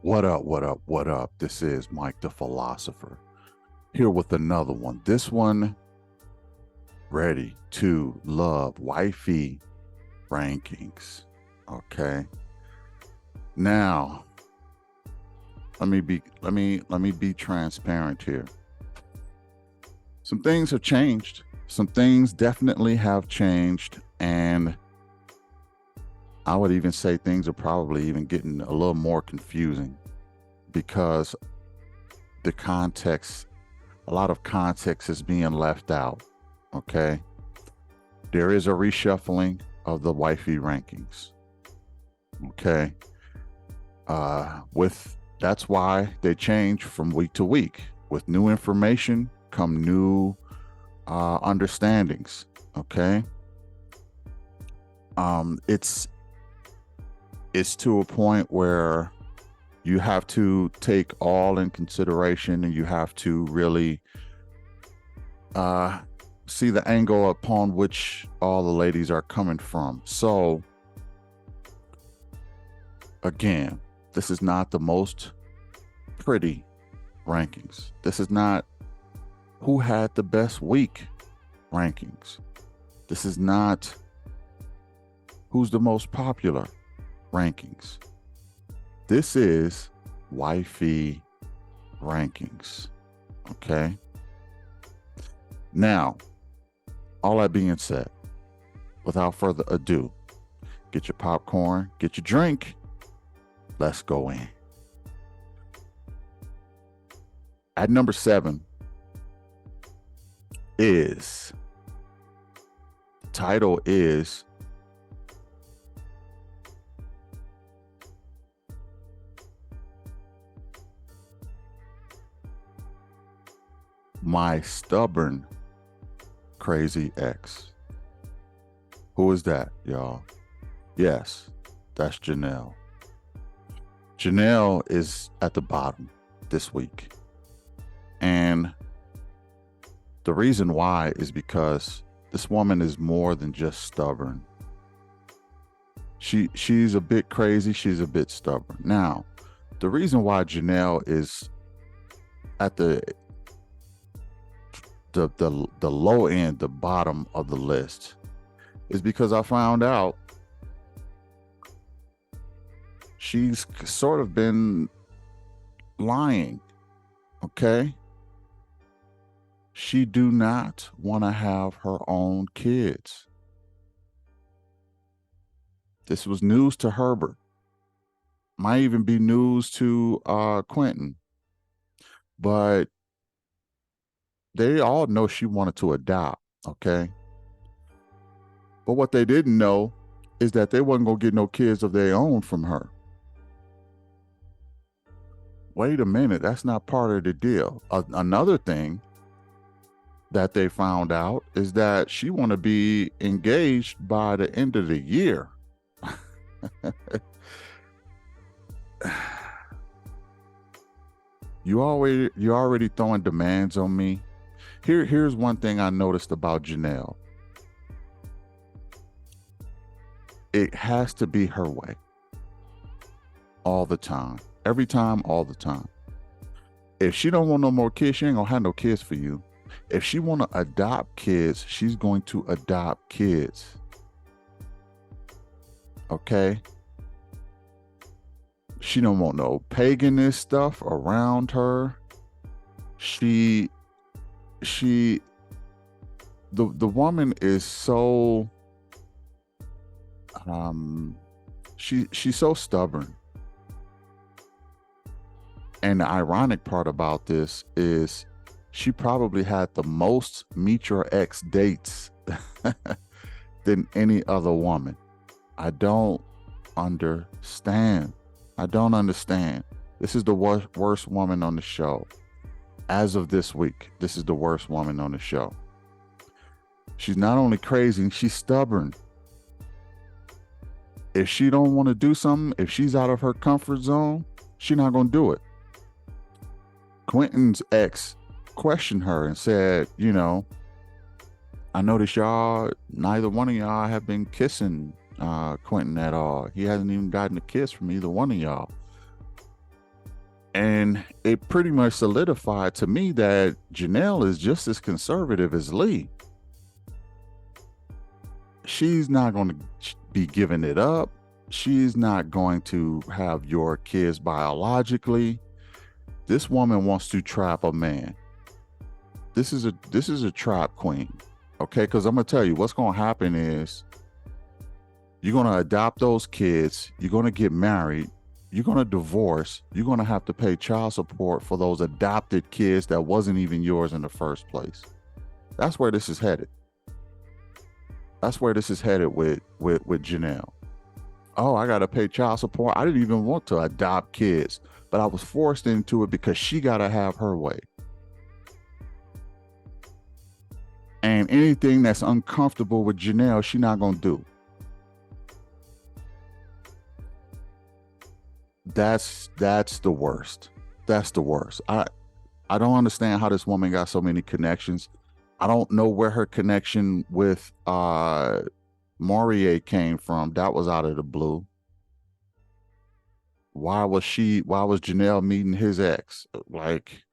What up, what up, what up? This is Mike the Philosopher here with another one. This one, ready to love wifey rankings. Okay. Now, let me be transparent here. Some things have changed. Some things definitely have changed, and I would even say things are probably even getting a little more confusing because the context, a lot of context is being left out. Okay. There is a reshuffling of the wifey rankings. Okay. With That's why they change from week to week. With new information come new understandings. Okay. It's to a point where you have to take all in consideration, and you have to really uh, see the angle upon which all the ladies are coming from. So, again, this is not the most pretty rankings. This is not who had the best week rankings. This is not who's the most popular rankings. This is wifey rankings. Okay. Now, all that being said, without further ado, get your popcorn, get your drink. Let's go in. At number 7 is, the title is My Stubborn Crazy Ex. Who is that, y'all? Yes, that's Janelle. Janelle is at the bottom this week. And the reason why is because this woman is more than just stubborn. She's a bit crazy, she's a bit stubborn. Now, the reason why Janelle is at the low end, the bottom of the list, is because I found out she's sort of been lying. Okay. She do not want to have her own kids. This was news to Herbert. Might even be news to Quentin. But they all know she wanted to adopt, okay? But what they didn't know is that they wasn't going to get no kids of their own from her. Wait a minute, that's not part of the deal. Another thing that they found out is that she want to be engaged by the end of the year. You already throwing demands on me. Here's one thing I noticed about Janelle. It has to be her way. All the time. Every time, all the time. If she don't want no more kids, she ain't gonna have no kids for you. If she want to adopt kids, she's going to adopt kids. Okay? She don't want no paganist stuff around her. The woman is so she's so stubborn. And the ironic part about this is she probably had the most meet your ex dates than any other woman. I don't understand. This is the worst woman on the show. As of this week, this is the worst woman on the show. She's not only crazy, she's stubborn. If she don't want to do something, if she's out of her comfort zone, she's not going to do it. Quentin's ex questioned her and said, I noticed neither one of y'all have been kissing Quentin at all. He hasn't even gotten a kiss from either one of y'all. And it pretty much solidified to me that Janelle is just as conservative as Lee. She's not going to be giving it up. She's not going to have your kids biologically. This woman wants to trap a man. This is a trap queen. Okay, because I'm gonna tell you what's gonna happen is you're gonna adopt those kids, you're gonna get married, you're gonna divorce, you're gonna have to pay child support for those adopted kids that wasn't even yours in the first place. That's where this is headed. That's where this is headed with Janelle. Oh, I gotta pay child support. I didn't even want to adopt kids, but I was forced into it because she gotta have her way. And anything that's uncomfortable with Janelle, she's not gonna do. That's the worst. That's the worst. I don't understand how this woman got so many connections. I don't know where her connection with Morier came from. That was out of the blue. Why was Janelle meeting his ex? Like,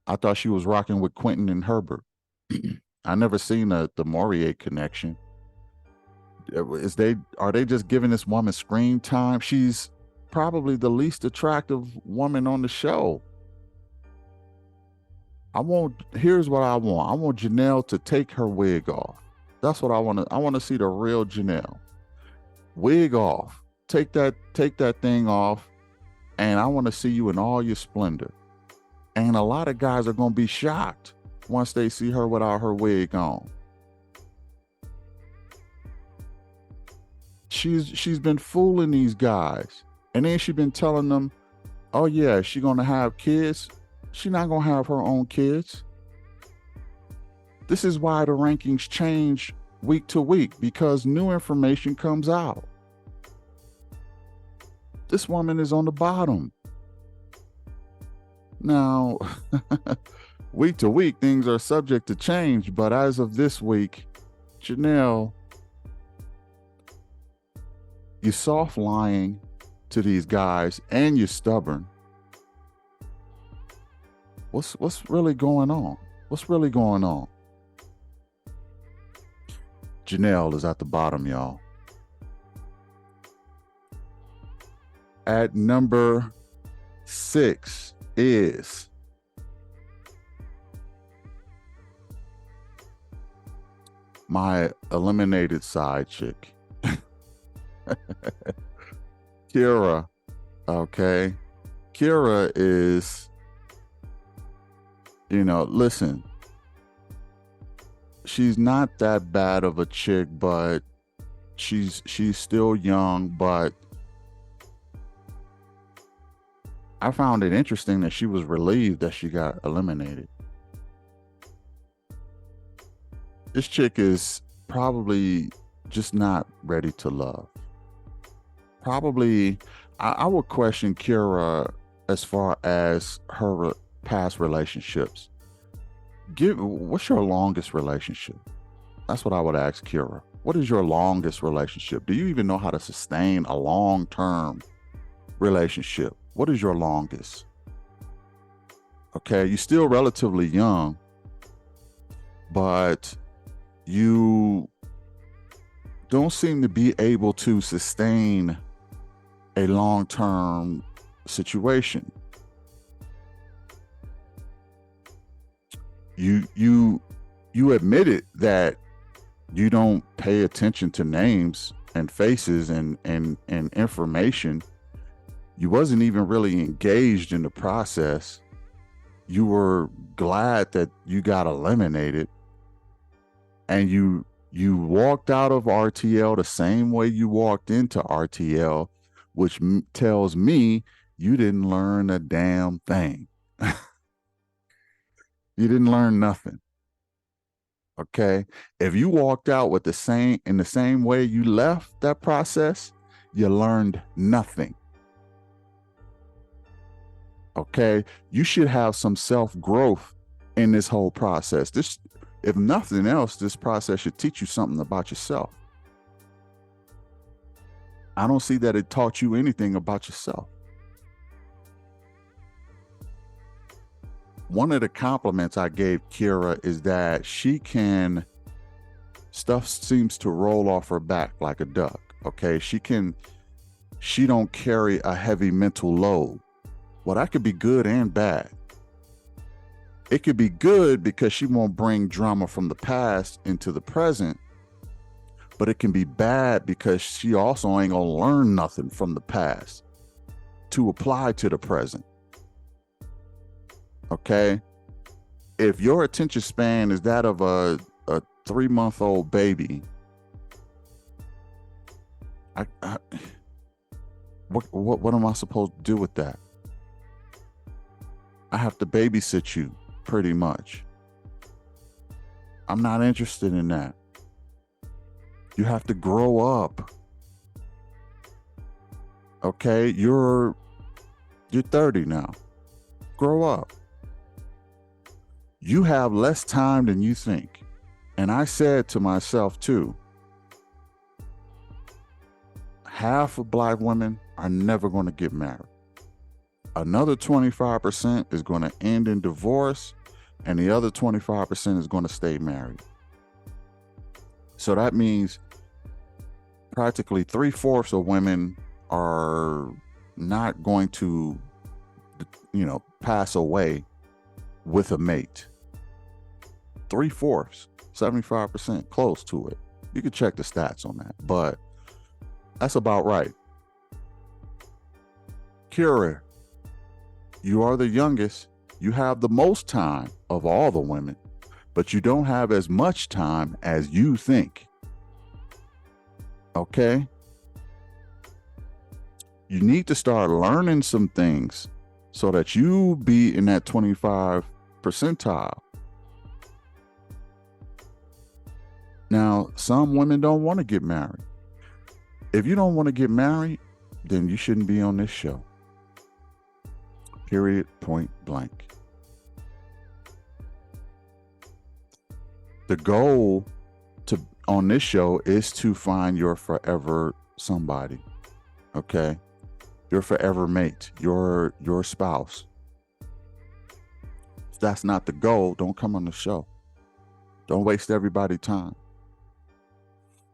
I thought she was rocking with Quentin and Herbert. I never seen the Morier connection. Are they just giving this woman screen time? She's probably the least attractive woman on the show. Here's what I want. I want Janelle to take her wig off. That's what I want to. I want to see the real Janelle. Wig off. Take that thing off, and I want to see you in all your splendor. And a lot of guys are going to be shocked once they see her without her wig on. She's been fooling these guys. And then she's been telling them, oh yeah, she's going to have kids. She's not going to have her own kids. This is why the rankings change week to week, because new information comes out. This woman is on the bottom. Now, week to week, things are subject to change, but as of this week, Janelle, you're soft lying to these guys and you're stubborn. What's really going on? What's really going on? Janelle is at the bottom, y'all. At number 6 is my eliminated side chick. Kira. Okay. Kira is, listen, she's not that bad of a chick, but she's still young, but I found it interesting that she was relieved that she got eliminated. This chick is probably just not ready to love. Probably, I would question Kira as far as her past relationships. What's your longest relationship? That's what I would ask Kira. What is your longest relationship? Do you even know how to sustain a long-term relationship? What is your longest? Okay, you're still relatively young, but you don't seem to be able to sustain a long-term situation. You admitted that you don't pay attention to names and faces and information. You wasn't even really engaged in the process. You were glad that you got eliminated, and you walked out of RTL the same way you walked into RTL, which tells me you didn't learn a damn thing. You didn't learn nothing. Okay? If you walked out in the same way you left that process, you learned nothing. Okay? You should have some self-growth in this whole process. If nothing else, this process should teach you something about yourself. I don't see that it taught you anything about yourself. One of the compliments I gave Kira is that stuff seems to roll off her back like a duck. Okay. She don't carry a heavy mental load. Well, that could be good and bad. It could be good because she won't bring drama from the past into the present, but it can be bad because she also ain't gonna learn nothing from the past to apply to the present. Okay. If your attention span is that of a 3-month-old baby, what am I supposed to do with that? I have to babysit you pretty much. I'm not interested in that. You have to grow up. Okay, you're 30 now. Grow up. You have less time than you think. And I said to myself too, half of Black women are never going to get married. Another 25% is going to end in divorce, and the other 25% is going to stay married. So that means practically 3/4 of women are not going to, pass away with a mate. 3/4, 75%, close to it. You can check the stats on that, but that's about right. Kira, you are the youngest. You have the most time of all the women, but you don't have as much time as you think. Okay? You need to start learning some things so that you be in that 25 percentile. Now, some women don't want to get married. If you don't want to get married, then you shouldn't be on this show. Period, point blank. The goal on this show is to find your forever somebody. Okay? Your forever mate, your spouse. If that's not the goal, don't come on the show. Don't waste everybody's time.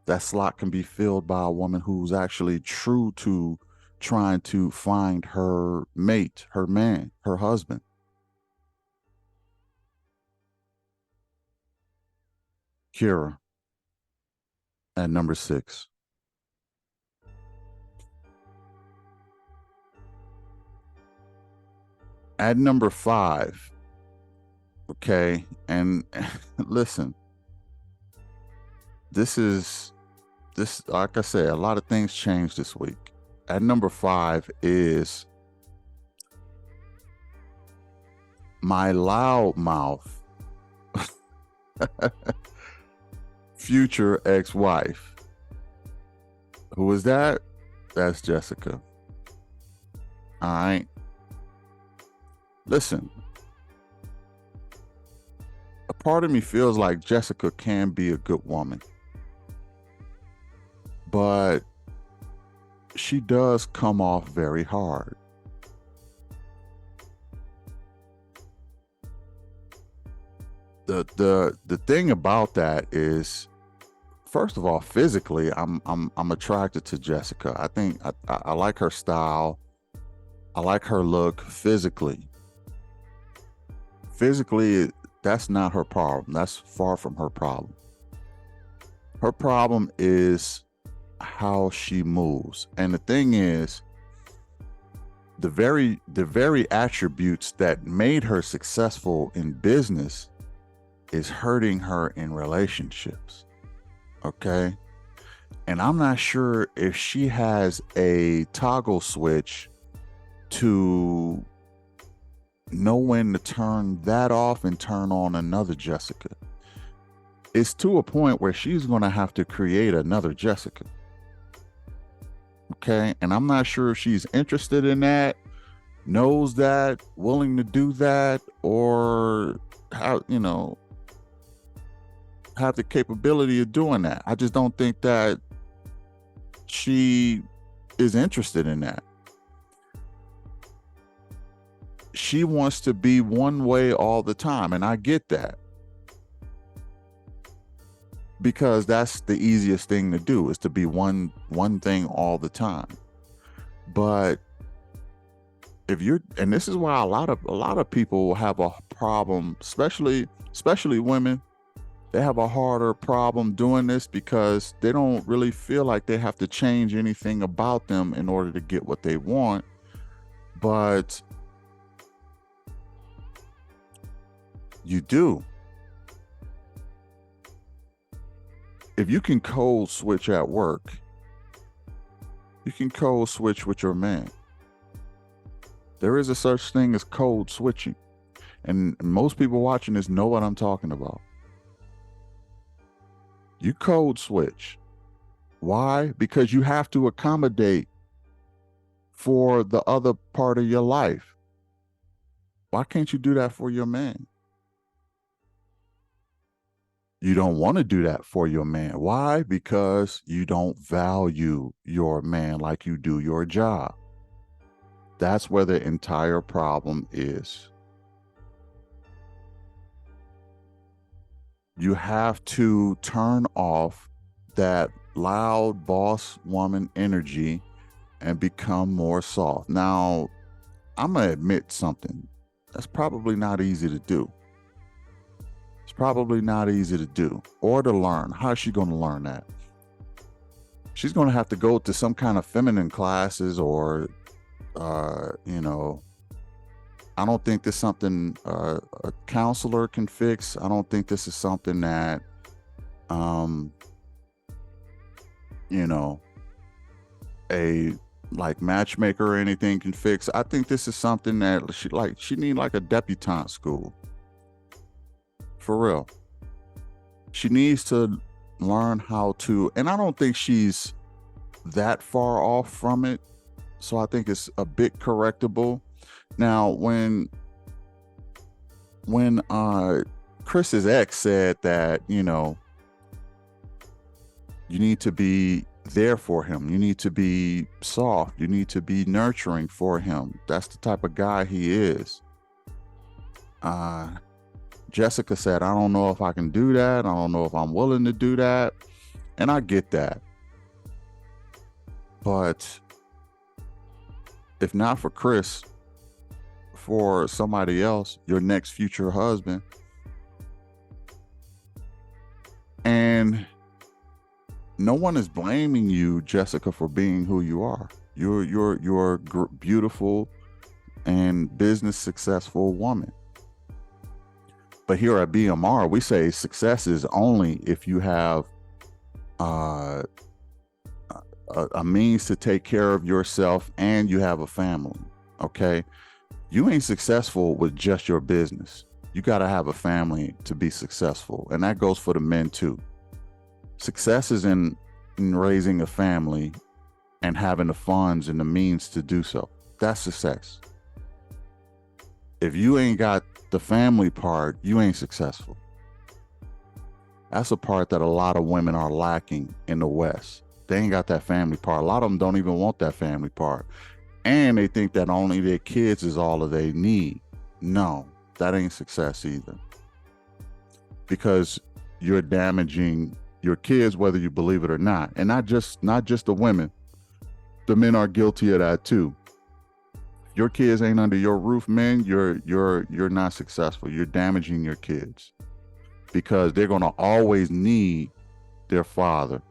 That slot can be filled by a woman who's actually true to trying to find her mate, her man, her husband. Kira at number 6. At number 5, okay, and listen, this, like I said, a lot of things changed this week. At number 5 is my loudmouth future ex-wife. Who is that? That's Jessica. All right. Listen, a part of me feels like Jessica can be a good woman, but she does come off very hard. The thing about that is, first of all, physically, I'm attracted to Jessica. I think I like her style. I like her look physically. Physically, that's not her problem. That's far from her problem. Her problem is how she moves. And the thing is, the very attributes that made her successful in business is hurting her in relationships. Okay? And I'm not sure if she has a toggle switch to know when to turn that off and turn on another Jessica. It's to a point where she's going to have to create another Jessica. Okay? And I'm not sure if she's interested in that, knows that, willing to do that, or how, have the capability of doing that. I just don't think that she is interested in that. she wants to be one way all the time. And I get that, because that's the easiest thing to do, is to be one thing all the time. But if you're, and this is why a lot of people have a problem, especially women, they have a harder problem doing this because they don't really feel like they have to change anything about them in order to get what they want. But you do. If you can code switch at work, you can code switch with your man. There is a such thing as code switching. And most people watching this know what I'm talking about. You code switch. Why? Because you have to accommodate for the other part of your life. Why can't you do that for your man? You don't want to do that for your man. Why? Because you don't value your man like you do your job. That's where the entire problem is. You have to turn off that loud boss woman energy and become more soft. Now, I'm going to admit something. That's probably not easy to do. It's probably not easy to do or to learn. How's she going to learn that? She's going to have to go to some kind of feminine classes, or I don't think this is something a counselor can fix. I don't think this is something that, a like matchmaker or anything can fix. I think this is something that she need like a debutante school. For real. She needs to learn how to, and I don't think she's that far off from it. So I think it's a bit correctable. Now, when Chris's ex said that, you need to be there for him. You need to be soft. You need to be nurturing for him. That's the type of guy he is. Jessica said, I don't know if I can do that. I don't know if I'm willing to do that. And I get that. But if not for Chris, for somebody else, your next future husband. And no one is blaming you, Jessica, for being who you are. You're a beautiful and business successful woman. But here at BMR, we say success is only if you have a means to take care of yourself and you have a family. Okay. You ain't successful with just your business. You got to have a family to be successful. And that goes for the men too. Success is in raising a family and having the funds and the means to do so. That's success. If you ain't got the family part, you ain't successful. That's a part that a lot of women are lacking in the West. They ain't got that family part. A lot of them don't even want that family part. And they think that only their kids is all that they need. No, that ain't success either. Because you're damaging your kids, whether you believe it or not. And not just the women. The men are guilty of that too. Your kids ain't under your roof, men, you're not successful. You're damaging your kids. Because they're gonna always need their father.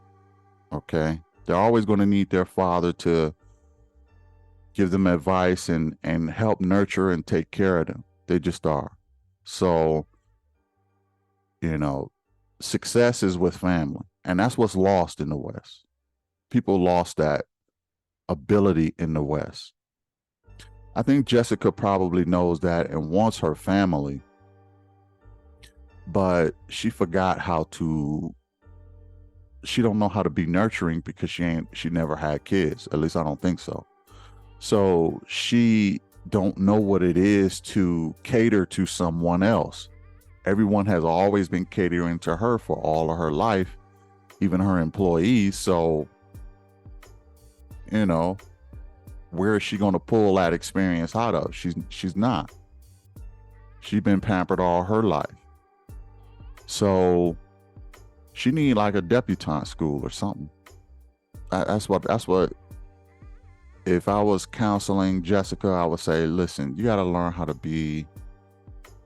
Okay? They're always gonna need their father to give them advice and help nurture and take care of them. They just are. So, success is with family. And that's what's lost in the West. People lost that ability in the West. I think Jessica probably knows that and wants her family, but she forgot she don't know how to be nurturing because she never had kids. At least I don't think so. So she don't know what it is to cater to someone else. Everyone has always been catering to her for all of her life, even her employees. So, where is she going to pull that experience out of? She's not. She's been pampered all her life. So she need like a debutante school or something. That's what if I was counseling Jessica, I would say, listen, you got to learn how to be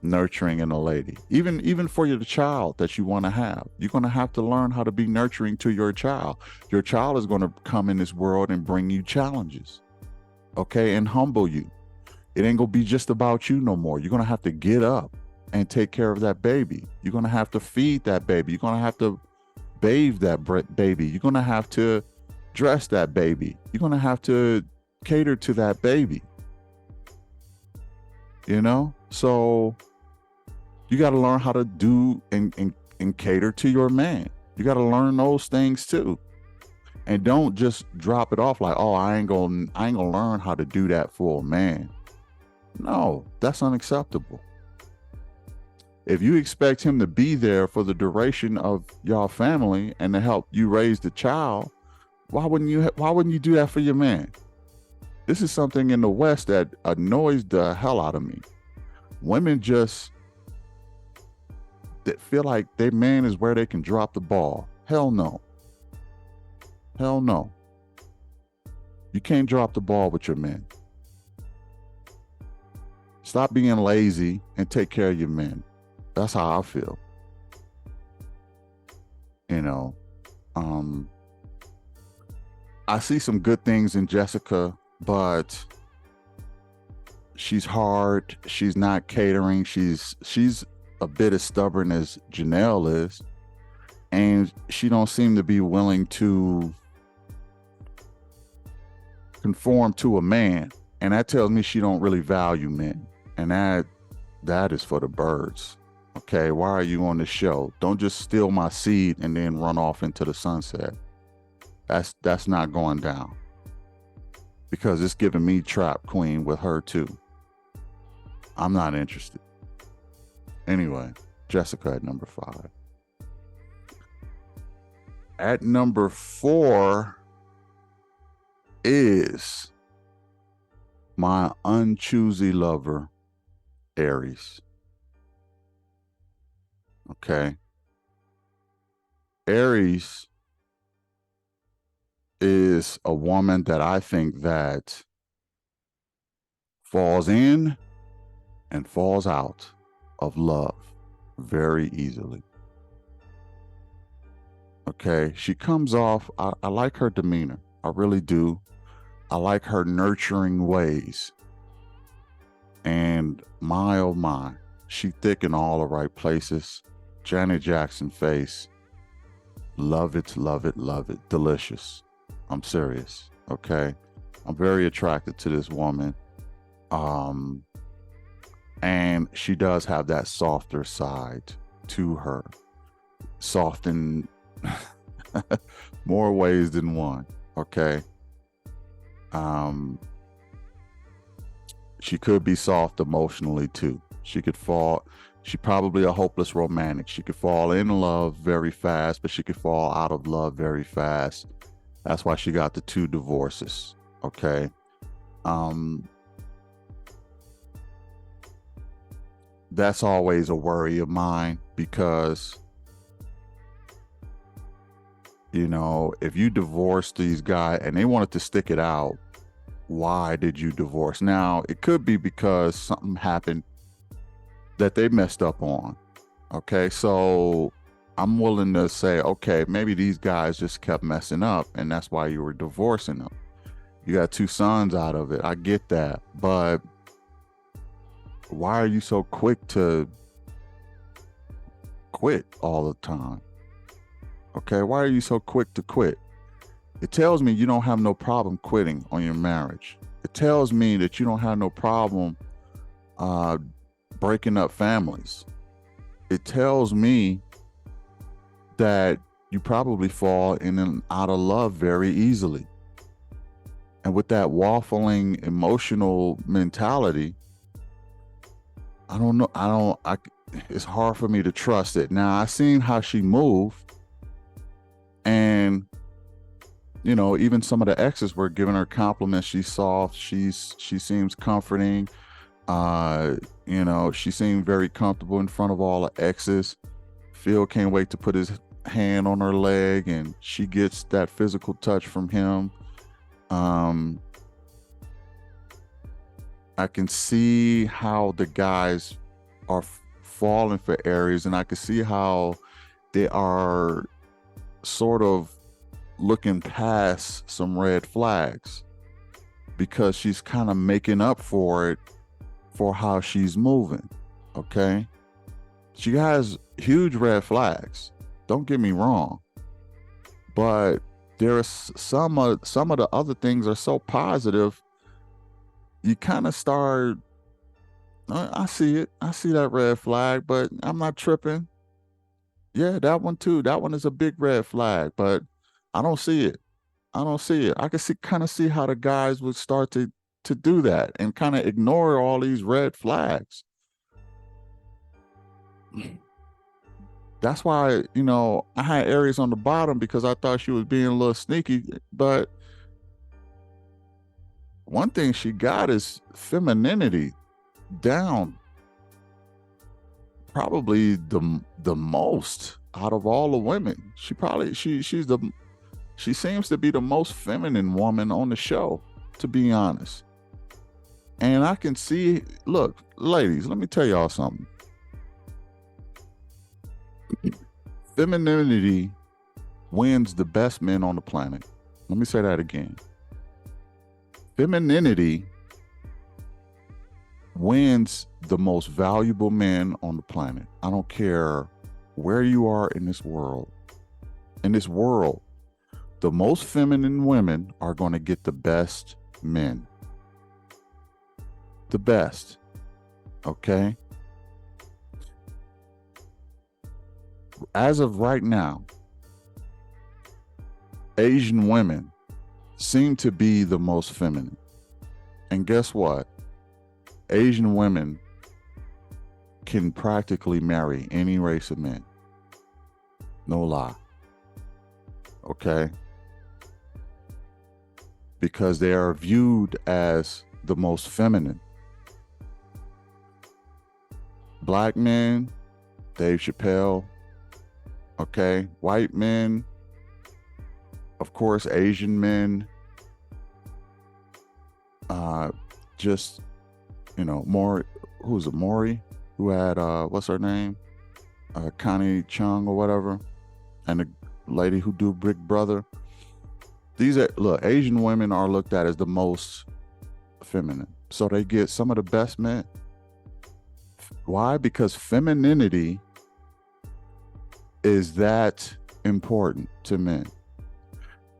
nurturing in a lady. Even for your child that you want to have, you're going to have to learn how to be nurturing to your child. Your child is going to come in this world and bring you challenges, okay, and humble you. It ain't going to be just about you no more. You're going to have to get up and take care of that baby. You're going to have to feed that baby. You're going to have to bathe that baby. You're going to have to dress that baby. You're going to have to cater to that baby. You know? So you got to learn how to do and cater to your man. You got to learn those things too. And don't just drop it off like, oh, I ain't gonna learn how to do that for a man. No, that's unacceptable. If you expect him to be there for the duration of your family and to help you raise the child, why wouldn't you do that for your man? This is something in the West that annoys the hell out of me. Women just that feel like their man is where they can drop the ball. Hell no. Hell no. You can't drop the ball with your men. Stop being lazy and take care of your men. That's how I feel. You know, I see some good things in Jessica, but she's hard. She's not catering. She's a bit as stubborn as Janelle is, and she don't seem to be willing to conform to a man, and that tells me she don't really value men, and that is for the birds. Okay, why are you on the show? Don't just steal my seed and then run off into the sunset. That's not going down, because it's giving me trap queen with her too. I'm not interested. Anyway, Jessica at number 5. At number 4 is my unchoosy lover, Aries. Okay. Aries is a woman that I think that falls in and falls out of love very easily. Okay. She comes off, I like her demeanor. I really do. I like her nurturing ways. And my, oh my, she thick in all the right places. Janet Jackson face. Love it, love it, love it. Delicious. I'm serious. Okay. I'm very attracted to this woman. And she does have that softer side to her. Soft in more ways than one. Okay. She could be soft emotionally too. She probably a hopeless romantic. She could fall in love very fast, but she could fall out of love very fast. That's why she got the 2 divorces. Okay. That's always a worry of mine, because, you know, if you divorce these guys and they wanted to stick it out, why did you divorce? Now, it could be because something happened that they messed up on. Okay, so I'm willing to say, okay, maybe these guys just kept messing up and that's why you were divorcing them. You got 2 sons out of it. I get that. But why are you so quick to quit all the time? Okay, why are you so quick to quit? It tells me you don't have no problem quitting on your marriage. It tells me that you don't have no problem breaking up families. It tells me that you probably fall in and out of love very easily. And with that waffling emotional mentality, I don't know. It's hard for me to trust it. Now, I seen how she moved, and you know, even some of the exes were giving her compliments. She's soft. She seems comforting. Uh, she seemed very comfortable in front of all her exes. Phil can't wait to put his hand on her leg, and she gets that physical touch from him. Um, I can see how the guys are falling for Aries, and I can see how they are sort of looking past some red flags because she's kind of making up for it for how she's moving. Okay. She has huge red flags. Don't get me wrong. But there are some of the other things are so positive. You kind of start, I see it. I see that red flag, but I'm not tripping. Yeah, that one too. That one is a big red flag, but I don't see it. I don't see it. I can see how the guys would start to do that and kind of ignore all these red flags. That's why, I had Aries on the bottom because I thought she was being a little sneaky. But one thing she got is femininity down, probably the most out of all the women. She seems to be the most feminine woman on the show, to be honest. And I can see, look, ladies, let me tell y'all something. Femininity wins the best men on the planet. Let me say that again. Femininity wins the most valuable men on the planet. I don't care where you are in this world. In this world, the most feminine women are going to get the best men. The best. Okay? As of right now, Asian women seem to be the most feminine. And guess what? Asian women can practically marry any race of men. No lie. Okay? Because they are viewed as the most feminine. Black men, Dave Chappelle. Okay? White men, of course, Asian men. Just, more, who's it, Maury, who had, what's her name? Connie Chung or whatever. And the lady who do Big Brother. Asian women are looked at as the most feminine. So they get some of the best men. Why? Because femininity is that important to men.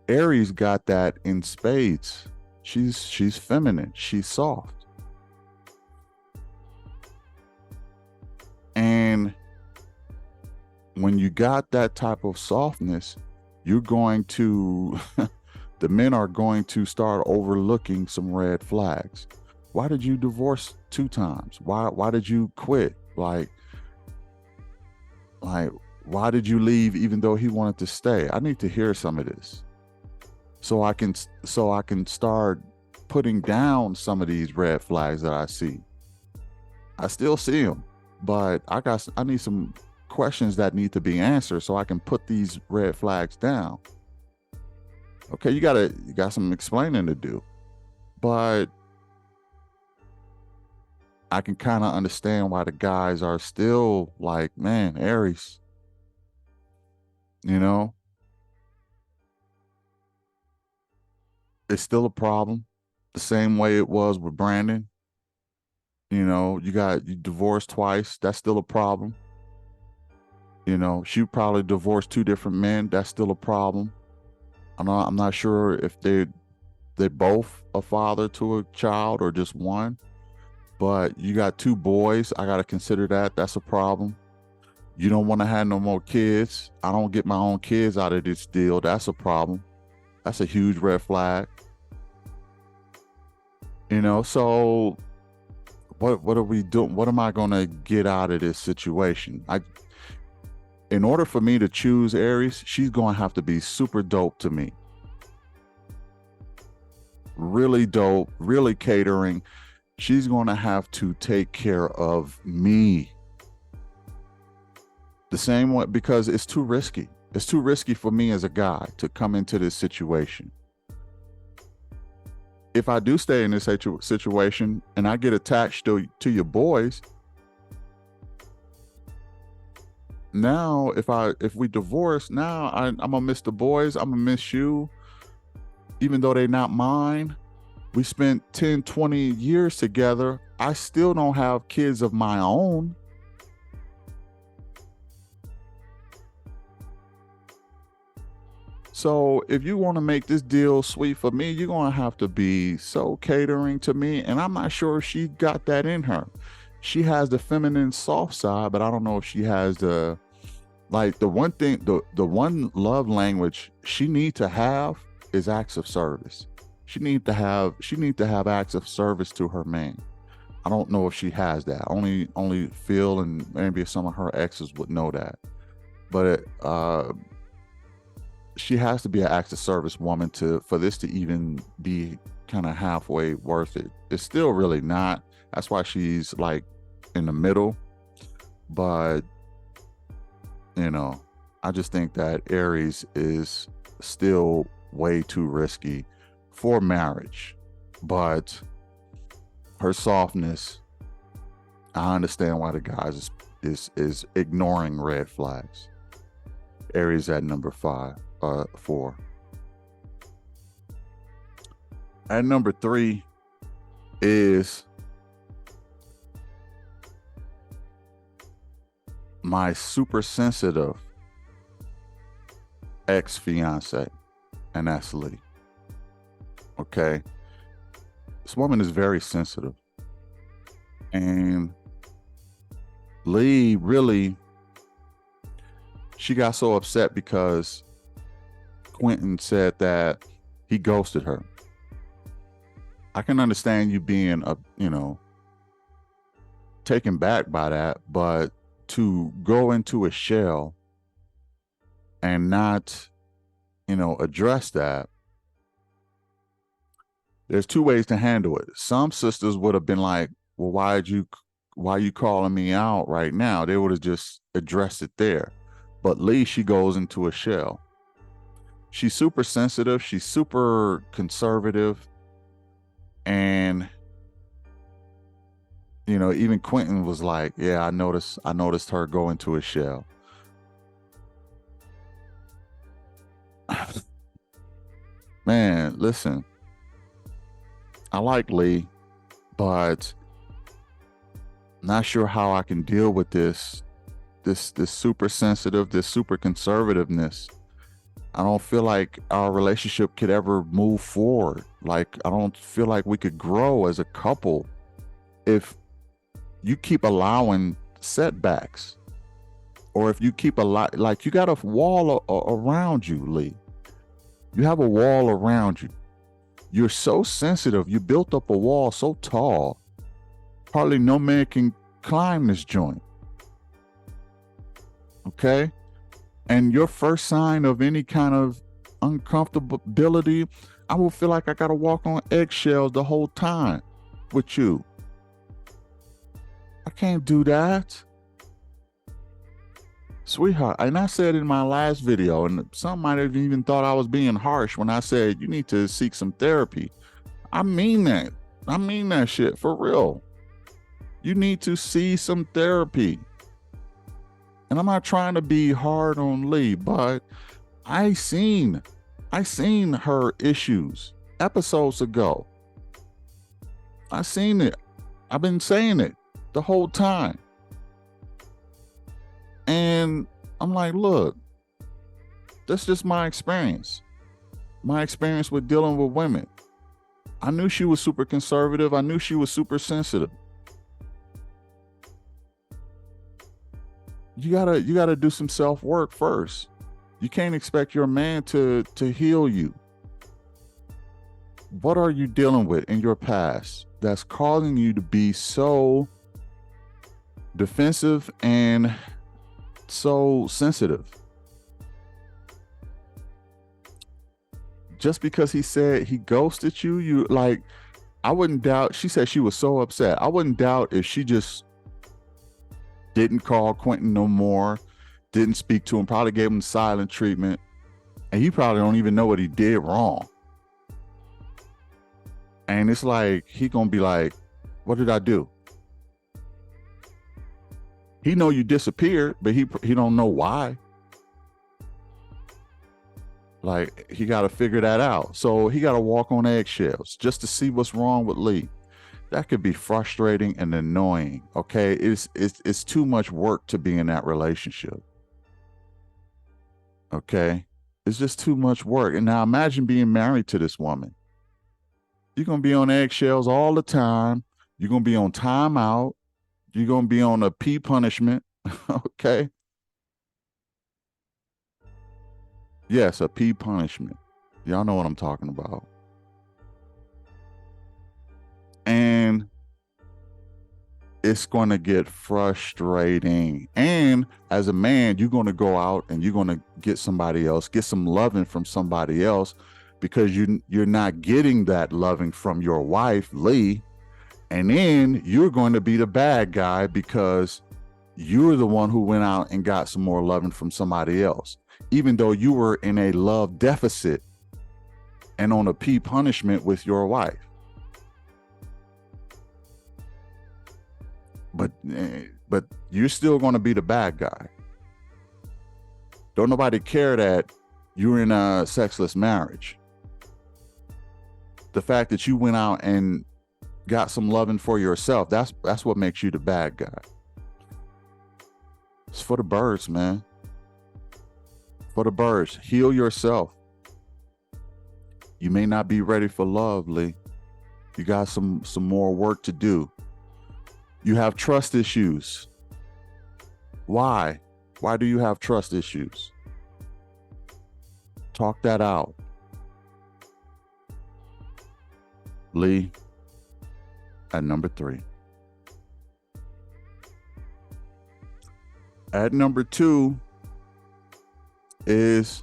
Aries got that in spades. She's feminine. She's soft. And when you got that type of softness, you're going to, the men are going to start overlooking some red flags. Why did you divorce 2 times? Why did you quit? Like, why did you leave even though he wanted to stay? I need to hear some of this. So I can start putting down some of these red flags that I see. I still see them, but I need some questions that need to be answered so I can put these red flags down. Okay, you got some explaining to do. But I can kind of understand why the guys are still like, man, Aries. It's still a problem. The same way it was with Brandon. You divorced twice. That's still a problem. She probably divorced 2 different men. That's still a problem. I'm not sure if they both a father to a child or just one. But you got 2 boys. I got to consider that. That's a problem. You don't want to have no more kids. I don't get my own kids out of this deal. That's a problem. That's a huge red flag. So what are we doing? What am I going to get out of this situation? In order for me to choose Aries, she's going to have to be super dope to me. Really dope, really catering. She's going to have to take care of me the same way, because it's too risky. It's too risky for me as a guy to come into this situation. If I do stay in this situation and I get attached to your boys, now if we divorce, now I'm gonna miss the boys. I'm gonna miss you, even though they're not mine. We spent 10, 20 years together. I still don't have kids of my own. So if you want to make this deal sweet for me, you're going to have to be so catering to me. And I'm not sure if she got that in her. She has the feminine soft side, but I don't know if she has the, like, the one thing, the one love language she need to have is acts of service. She need to have acts of service to her man. I don't know if she has that. Only Phil and maybe some of her exes would know that. But she has to be an acts of service woman for this to even be kind of halfway worth it. It's still really not. That's why she's like in the middle. But I just think that Aries is still way too risky for marriage. But her softness, I understand why the guys is ignoring red flags. Aries at number 4. At number 3 is my super sensitive ex-fiance, and that's Lee. Okay. This woman is very sensitive. And Lee really, she got so upset because Quentin said that he ghosted her. I can understand you being taken back by that, but to go into a shell and not, address that, there's two ways to handle it. Some sisters would have been like, well, why are you calling me out right now? They would have just addressed it there. But Lee, she goes into a shell. She's super sensitive. She's super conservative. And, even Quentin was like, yeah, I noticed her go into a shell. Man, listen, I like Lee, but not sure how I can deal with this super sensitive, this super conservativeness. I don't feel like our relationship could ever move forward. Like, I don't feel like we could grow as a couple if you keep allowing setbacks, or if you keep like you got a wall around you, Lee. You have a wall around you. You're so sensitive. You built up a wall so tall, hardly no man can climb this joint. Okay? And your first sign of any kind of uncomfortability, I will feel like I got to walk on eggshells the whole time with you. I can't do that. Sweetheart, and I said in my last video, and some might have even thought I was being harsh when I said you need to seek some therapy. I mean that. I mean that shit for real. You need to see some therapy. And I'm not trying to be hard on Lee, but I seen her issues episodes ago. I seen it. I've been saying it the whole time. And I'm like, look, that's just my experience. My experience with dealing with women. I knew she was super conservative. I knew she was super sensitive. You gotta do some self-work first. You can't expect your man to heal you. What are you dealing with in your past that's causing you to be so defensive and so sensitive? Just because he said he ghosted you, you like, I wouldn't doubt. She said she was so upset. I wouldn't doubt if she just didn't call Quentin no more, didn't speak to him, probably gave him silent treatment, and he probably don't even know what he did wrong. And it's like he gonna be like, "What did I do?" He know you disappeared, but he don't know why. Like, he got to figure that out. So he got to walk on eggshells just to see what's wrong with Lee. That could be frustrating and annoying. Okay, it's too much work to be in that relationship. Okay, it's just too much work. And now imagine being married to this woman. You're gonna be on eggshells all the time. You're gonna be on timeout. You're gonna be on a P punishment. Okay. Yes, a P punishment. Y'all know what I'm talking about. And it's going to get frustrating. And as a man, you're going to go out and you're going to get somebody else, get some loving from somebody else, because you're not getting that loving from your wife, Lee. And then you're going to be the bad guy because you're the one who went out and got some more loving from somebody else, even though you were in a love deficit and on a P punishment with your wife. But you're still going to be the bad guy. Don't nobody care that you're in a sexless marriage. The fact that you went out and got some loving for yourself, that's what makes you the bad guy. It's for the birds, man. For the birds. Heal yourself. You may not be ready for love, Lee. You got some more work to do. You have trust issues. Why? Why do you have trust issues? Talk that out. Lee, at number 3. At number 2 is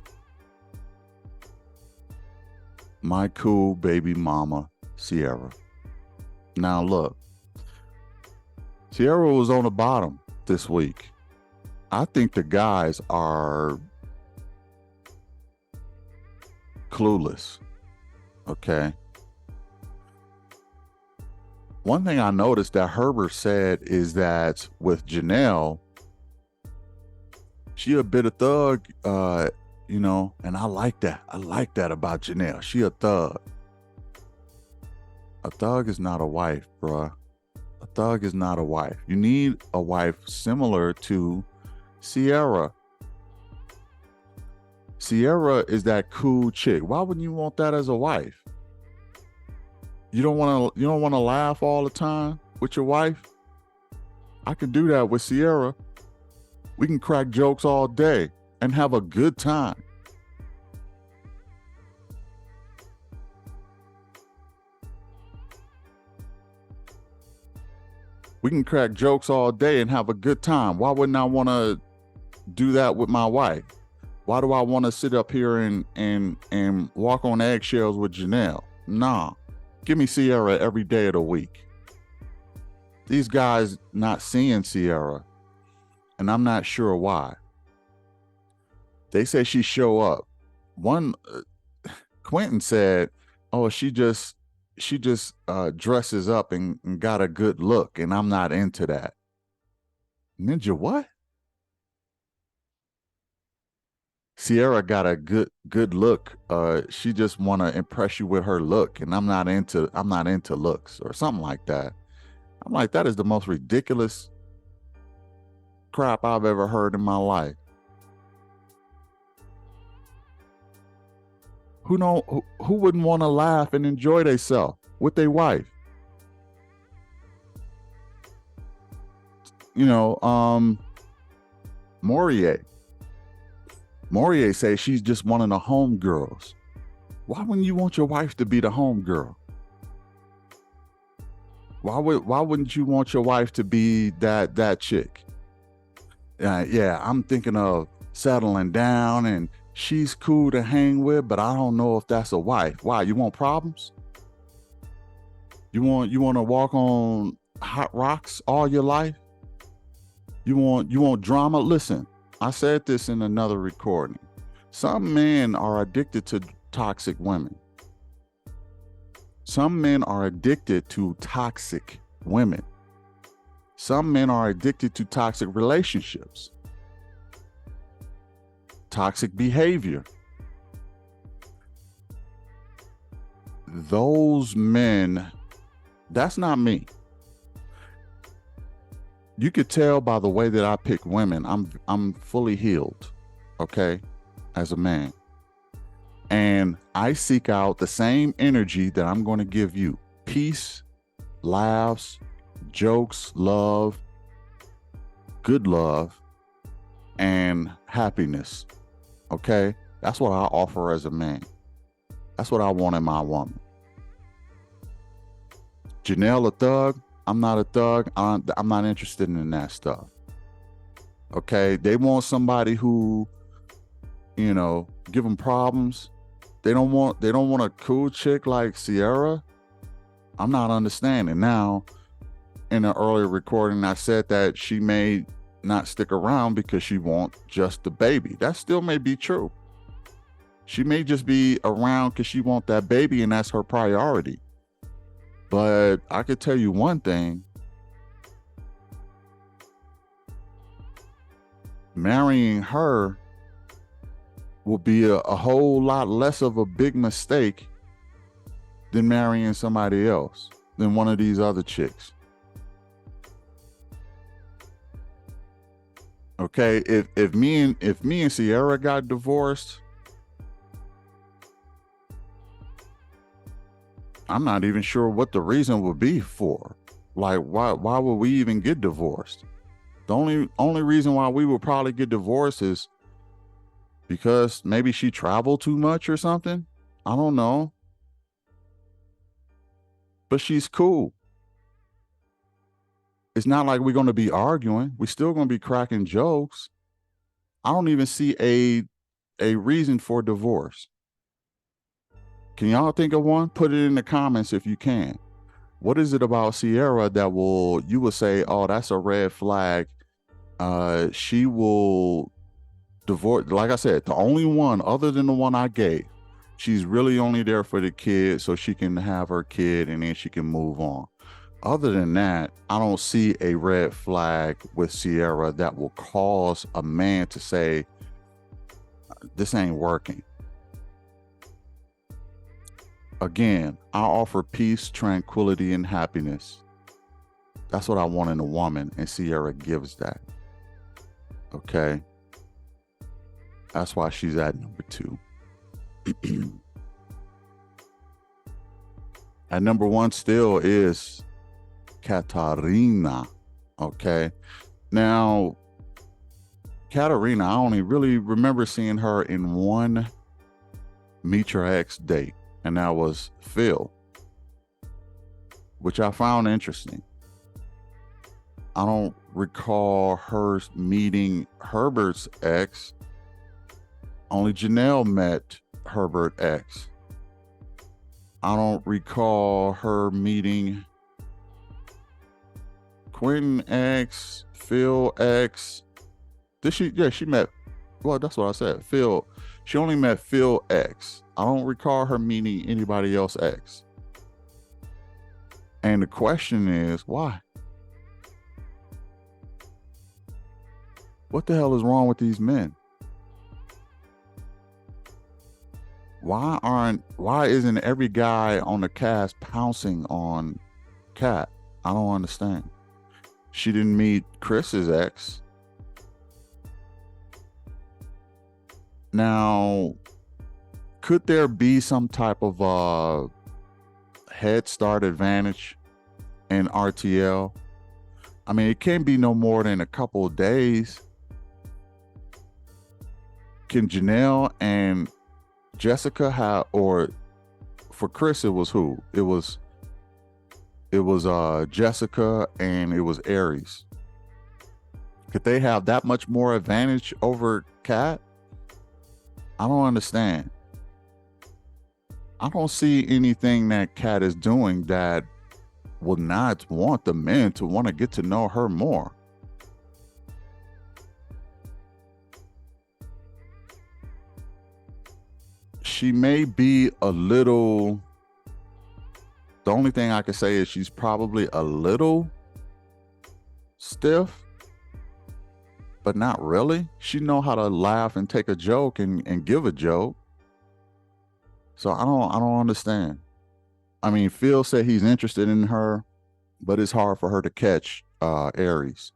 my cool baby mama, Sierra. Now look, Sierra was on the bottom this week. I think the guys are clueless. Okay. One thing I noticed that Herbert said is that with Janelle, she a bit of thug, and I like that. I like that about Janelle. She a thug. A thug is not a wife, bruh. A thug is not a wife. You need a wife similar to Sierra. Sierra is that cool chick. Why wouldn't you want that as a wife? You don't want to laugh all the time with your wife? I can do that with Sierra. We can crack jokes all day and have a good time. We can crack jokes all day and have a good time. Why wouldn't I want to do that with my wife? Why do I want to sit up here and walk on eggshells with Janelle? Nah. Give me Sierra every day of the week. These guys not seeing Sierra, and I'm not sure why. They say she show up. Quentin said, "Oh, she just dresses up and got a good look, and I'm not into that." Ninja, what? Sierra got a good look. She just want to impress you with her look, and I'm not into looks or something like that. I'm like, that is the most ridiculous crap I've ever heard in my life. Who wouldn't want to laugh and enjoy themselves with their wife? Morier says she's just one of the home girls. Why wouldn't you want your wife to be the home girl? Why wouldn't you want your wife to be that chick? Yeah, I'm thinking of settling down and she's cool to hang with, but I don't know if that's a wife. Why? You want problems? You want to walk on hot rocks all your life? You want drama? Listen, I said this in another recording. Some men are addicted to toxic women. Some men are addicted to toxic women. Some men are addicted to toxic relationships, toxic behavior. Those men, that's not me. You could tell by the way that I pick women, I'm fully healed, okay, as a man. And I seek out the same energy that I'm going to give you: peace, laughs, jokes, love, good love, and happiness. Okay? That's what I offer as a man. That's what I want in my woman. Janelle a thug? I'm not a thug. I'm not interested in that stuff. Okay? They want somebody who, give them problems. They don't want a cool chick like Ciara. I'm not understanding. Now, in an earlier recording, I said that she may not stick around because she wants just the baby. That still may be true. She may just be around because she wants that baby and that's her priority. But I could tell you one thing. Marrying her will be a whole lot less of a big mistake than marrying somebody else, than one of these other chicks. Okay, if me and Ciara got divorced, I'm not even sure what the reason would be for. Like, why would we even get divorced? The only reason why we would probably get divorced is because maybe she traveled too much or something. I don't know. But she's cool. It's not like we're going to be arguing. We're still going to be cracking jokes. I don't even see a reason for divorce. Can y'all think of one? Put it in the comments if you can. What is it about Ciara that you will say, oh, that's a red flag? She will divorce. Like I said, the only one other than the one I gave, she's really only there for the kid so she can have her kid and then she can move on. Other than that, I don't see a red flag with Ciara that will cause a man to say, this ain't working. Again, I offer peace, tranquility, and happiness. That's what I want in a woman, and Ciara gives that. Okay? That's why she's at number 2. At number 1 still is Katarina. Okay? Now, Katarina, I only really remember seeing her in one Meet Your Ex date, and that was Phil, which I found interesting. I don't recall her meeting Herbert's ex. Only Janelle met Herbert X. I don't recall her meeting Quentin X, Phil X. Did she? Yeah, she met. Well, that's what I said. Phil. She only met Phil X. I don't recall her meeting anybody else X. And the question is, why? What the hell is wrong with these men? Why isn't every guy on the cast pouncing on Kat? I don't understand. She didn't meet Chris's ex. Now, could there be some type of head start advantage in RTL? I mean, it can't be no more than a couple of days. Can Janelle and Jessica have, or for Chris, it was who? It was Jessica and it was Aries. Could they have that much more advantage over Kat? I don't understand. I don't see anything that Kat is doing that will not want the men to want to get to know her more. She may be a little, the only thing I can say is she's probably a little stiff, but not really. She know how to laugh and take a joke and give a joke. So I don't understand. I mean, Phil said he's interested in her, but it's hard for her to catch Aries.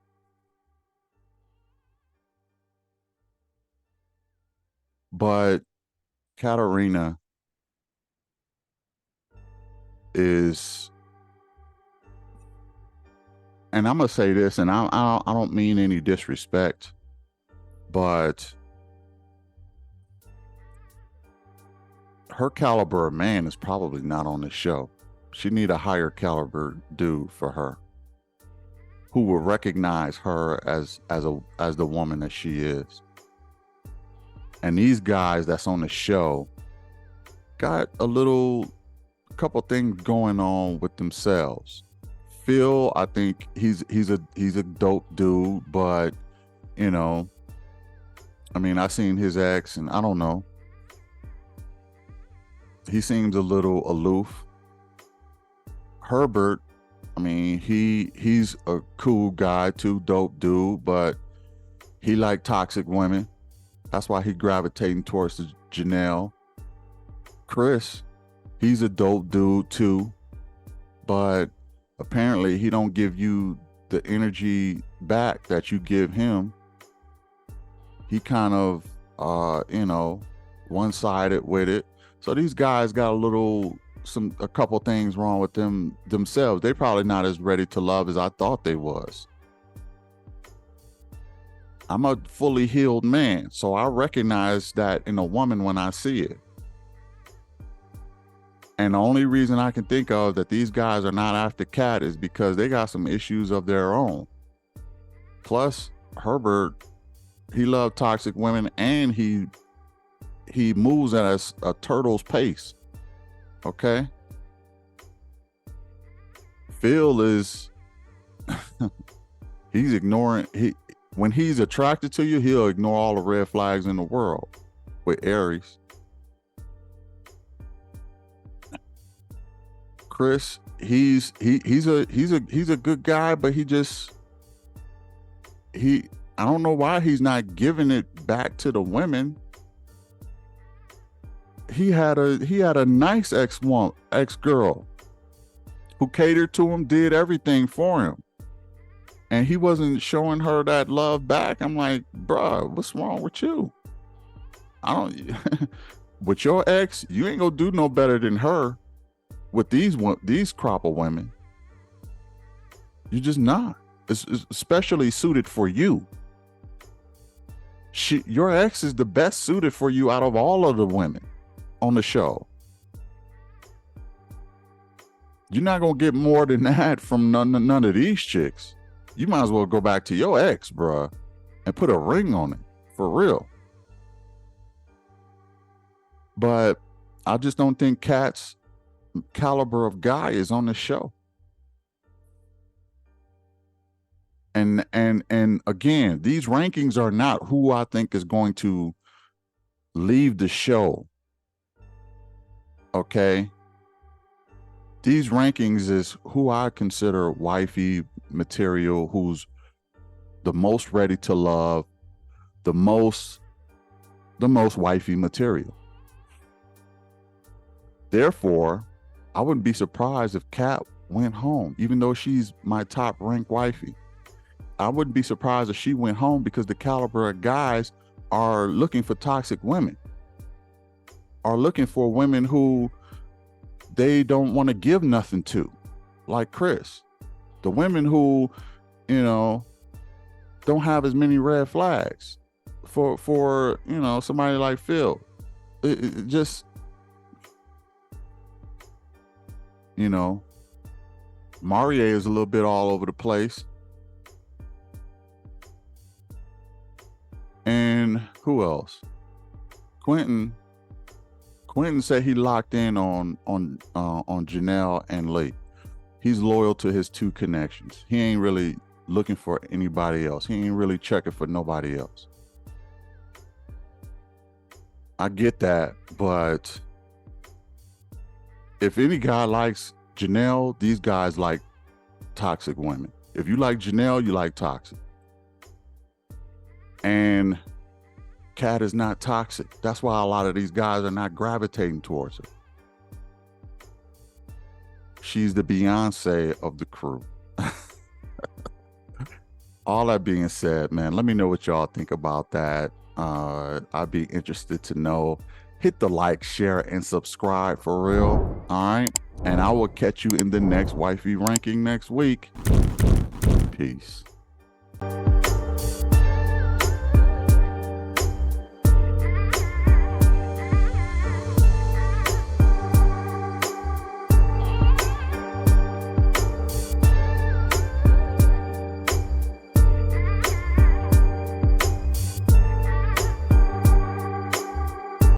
But Katarina is, and I'm gonna say this, and I don't mean any disrespect, but her caliber of man is probably not on the show. She need a higher caliber dude for her, who will recognize her as the woman that she is. And these guys that's on the show got a couple things going on with themselves. Phil, I think he's a dope dude, but you know, I mean, I seen his ex, and I don't know. He seems a little aloof. Herbert, I mean, he's a cool guy too, dope dude, but he like toxic women. That's why he gravitating towards the Janelle. Chris, he's a dope dude too, but apparently he don't give you the energy back that you give him. He kind of, one-sided with it. So these guys got a couple things wrong with themselves. They probably not as ready to love as I thought they was. I'm a fully healed man, so I recognize that in a woman when I see it. And the only reason I can think of that these guys are not after Kat is because they got some issues of their own. Plus, Herbert, he loved toxic women, and he moves at a turtle's pace. Okay? Phil is he's ignoring, when he's attracted to you, he'll ignore all the red flags in the world with Aries. Chris, he's a good guy, but I don't know why he's not giving it back to the women. He had a nice ex-girl who catered to him, did everything for him. And he wasn't showing her that love back. I'm like, bruh, what's wrong with you? With your ex, you ain't gonna do no better than her with these crop of women. You're just not. It's especially suited for you. Your ex is the best suited for you out of all of the women on the show. You're not gonna get more than that from none of these chicks. You might as well go back to your ex, bruh, and put a ring on it, for real. But I just don't think Kat's caliber of guy is on the show. And again, these rankings are not who I think is going to leave the show. Okay? These rankings is who I consider wifey material, who's the most ready to love, the most wifey material. Therefore, I wouldn't be surprised if Kat went home, even though she's my top ranked wifey. I wouldn't be surprised if she went home, because the caliber of guys are looking for toxic women, are looking for women who they don't want to give nothing to, like Chris. The women who, don't have as many red flags for somebody like Phil. It just, Marie is a little bit all over the place. And who else? Quentin said he locked in on Janelle and Lee. He's loyal to his two connections. He ain't really looking for anybody else. He ain't really checking for nobody else. I get that, but if any guy likes Janelle, these guys like toxic women. If you like Janelle, you like toxic. And Kat is not toxic. That's why a lot of these guys are not gravitating towards her. She's the Beyonce of the crew. All that being said, man, let me know what y'all think about that. I'd be interested to know. Hit the like, share, and subscribe for real. All right. And I will catch you in the next wifey ranking next week. Peace.